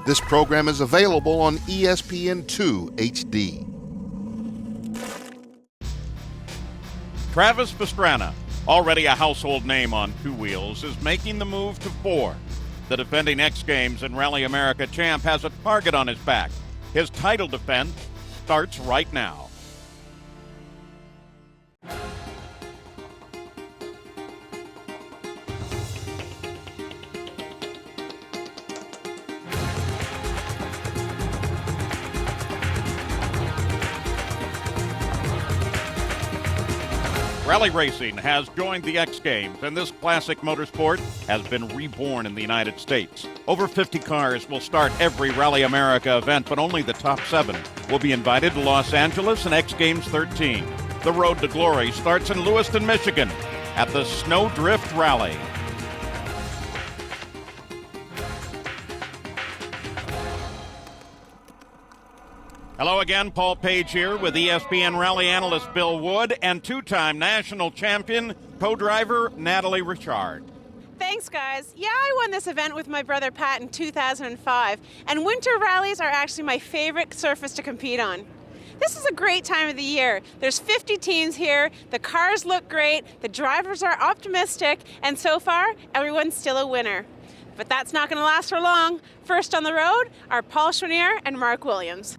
This program is available on ESPN2 HD. Travis Pastrana, already a household name on two wheels, is making the move to four. The defending X Games and Rally America champ has a target on his back. His title defense starts right now. Rally racing has joined the X Games, and this classic motorsport has been reborn in the United States. Over 50 cars will start every Rally America event, but only the top 7 will be invited to Los Angeles and X Games 13. The road to glory starts in Lewiston, Michigan, at the Snowdrift Rally. Hello again, Paul Page here with ESPN Rally analyst Bill Wood and two-time national champion co-driver Natalie Richard. Thanks, guys. Yeah, I won this event with my brother Pat in 2005, and winter rallies are actually my favorite surface to compete on. This is a great time of the year. There's 50 teams here, the cars look great, the drivers are optimistic, and so far, everyone's still a winner. But that's not going to last for long. First on the road are Paul Schwanier and Mark Williams.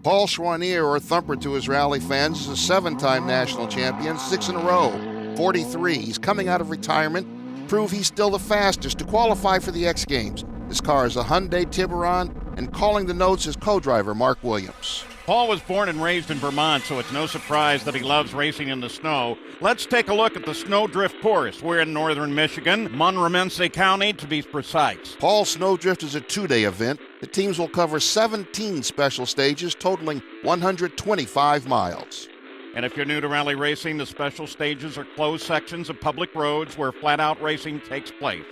Paul Schwanier, or Thumper to his rally fans, is a 7-time national champion, 6 in a row, 43. He's coming out of retirement, prove he's still the fastest to qualify for the X Games. His car is a Hyundai Tiburon, and calling the notes is co-driver Mark Williams. Paul was born and raised in Vermont, so it's no surprise that he loves racing in the snow. Let's take a look at the Snowdrift course. We're in northern Michigan, Monroe County to be precise. Paul's Snowdrift is a 2-day event. The teams will cover 17 special stages, totaling 125 miles. And if you're new to rally racing, the special stages are closed sections of public roads where flat-out racing takes place.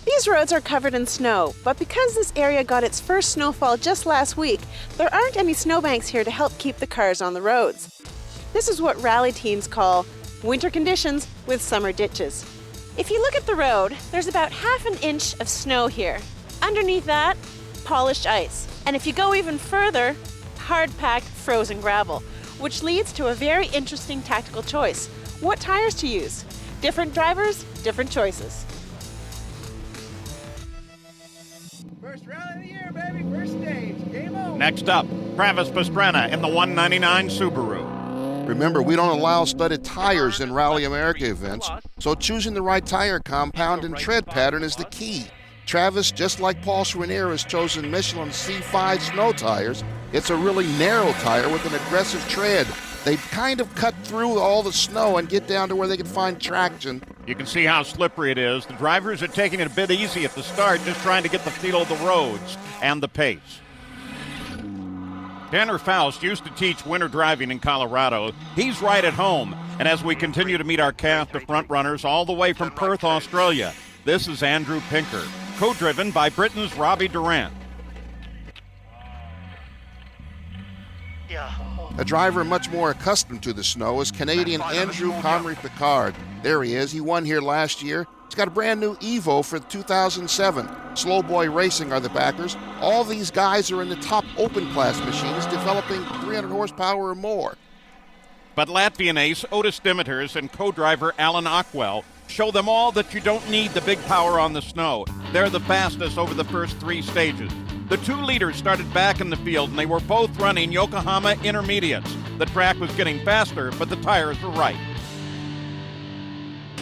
These roads are covered in snow, but because this area got its first snowfall just last week, there aren't any snowbanks here to help keep the cars on the roads. This is what rally teams call winter conditions with summer ditches. If you look at the road, there's about ½ an inch of snow here. Underneath that, polished ice. And if you go even further, hard-packed frozen gravel, which leads to a very interesting tactical choice. What tires to use? Different drivers, different choices. First rally of the year, baby. First stage. Game over. Next up, Travis Pastrana in the 199 Subaru. Remember, we don't allow studded tires in Rally America events, so choosing the right tire compound and tread pattern is the key. Travis, just like Paul Schwanier, has chosen Michelin C5 snow tires. It's a really narrow tire with an aggressive tread. They kind of cut through all the snow and get down to where they can find traction. You can see how slippery it is. The drivers are taking it a bit easy at the start, just trying to get the feel of the roads and the pace. Tanner Faust used to teach winter driving in Colorado. He's right at home. And as we continue to meet our cast of front runners all the way from Perth, Australia, this is Andrew Pinker, co-driven by Britain's Robbie Durant. A driver much more accustomed to the snow is Canadian Andrew Conry Picard. There he is. He won here last year. He's got a brand new Evo for 2007. Slow Boy Racing are the backers. All these guys are in the top open class machines developing 300 horsepower or more. But Latvian ace Otis Dimiters and co-driver Alan Ockwell show them all that you don't need the big power on the snow. They're the fastest over the first 3 stages. The 2 leaders started back in the field, and they were both running Yokohama Intermediates. The track was getting faster, but the tires were right.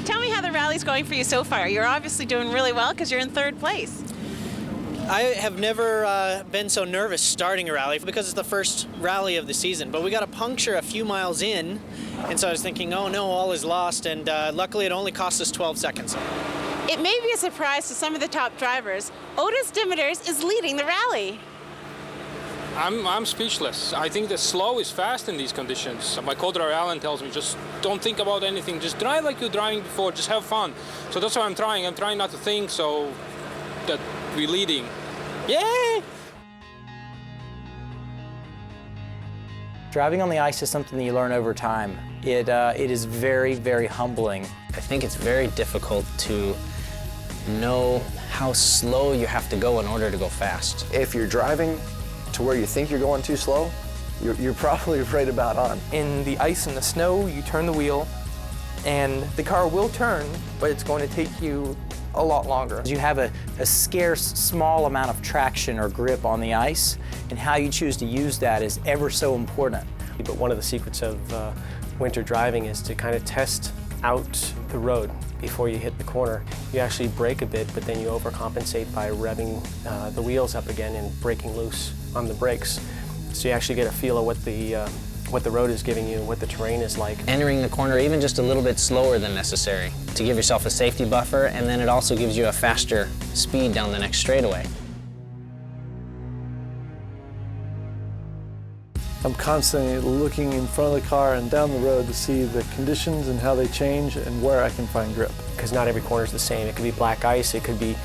Tell me how the rally's going for you so far. You're obviously doing really well because you're in 3rd place. I have never been so nervous starting a rally because it's the first rally of the season. But we got a puncture a few miles in, and so I was thinking, oh no, all is lost. And luckily, it only cost us 12 seconds. It may be a surprise to some of the top drivers. Otis Dimiters is leading the rally. I'm speechless. I think the slow is fast in these conditions. My co-driver Alan tells me, just don't think about anything. Just drive like you're driving before. Just have fun. So that's what I'm trying. I'm trying not to think so that we're leading. Yay! Driving on the ice is something that you learn over time. It is very, very humbling. I think it's very difficult to know how slow you have to go in order to go fast. If you're driving to where you think you're going too slow, you're probably right about on. In the ice and the snow, you turn the wheel, and the car will turn, but it's going to take you a lot longer. You have a scarce, small amount of traction or grip on the ice, and how you choose to use that is ever so important. But one of the secrets of winter driving is to kind of test out the road before you hit the corner. You actually brake a bit, but then you overcompensate by revving the wheels up again and breaking loose on the brakes. So you actually get a feel of what the road is giving you, what the terrain is like. Entering the corner even just a little bit slower than necessary to give yourself a safety buffer, and then it also gives you a faster speed down the next straightaway. I'm constantly looking in front of the car and down the road to see the conditions and how they change and where I can find grip. Because not every corner is the same. It could be black ice, it could be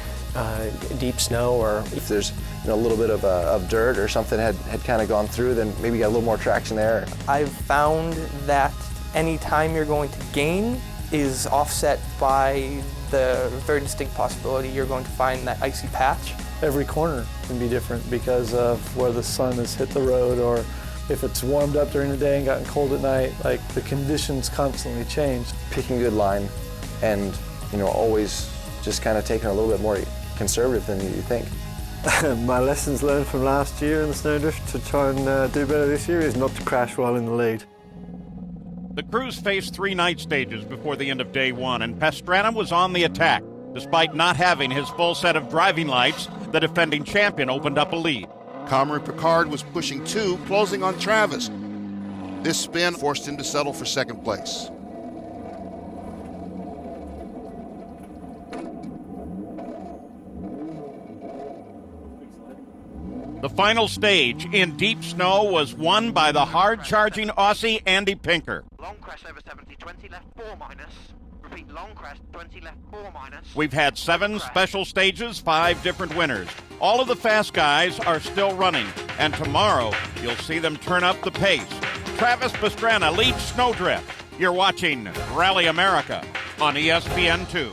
deep snow, or if there's a little bit of dirt or something had kind of gone through, then maybe you got a little more traction there. I've found that any time you're going to gain is offset by the very distinct possibility you're going to find that icy patch. Every corner can be different because of where the sun has hit the road, or if it's warmed up during the day and gotten cold at night. Like, the conditions constantly change. Picking a good line and always just kind of taking a little bit more conservative than you think. My lessons learned from last year in the snowdrift to try and do better this year is not to crash while in the lead. The crews faced 3 night stages before the end of day 1, and Pastrana was on the attack. Despite not having his full set of driving lights, the defending champion opened up a lead. Cameron Picard was pushing 2, closing on Travis. This spin forced him to settle for second place. The final stage in deep snow was won by the hard-charging Aussie Andy Pinker. Long crest over 70, 20 left 4 minus. Repeat, long crest, 20 left 4 minus. We've had 7 special stages, 5 different winners. All of the fast guys are still running, and tomorrow you'll see them turn up the pace. Travis Pastrana leads Snowdrift. You're watching Rally America on ESPN2.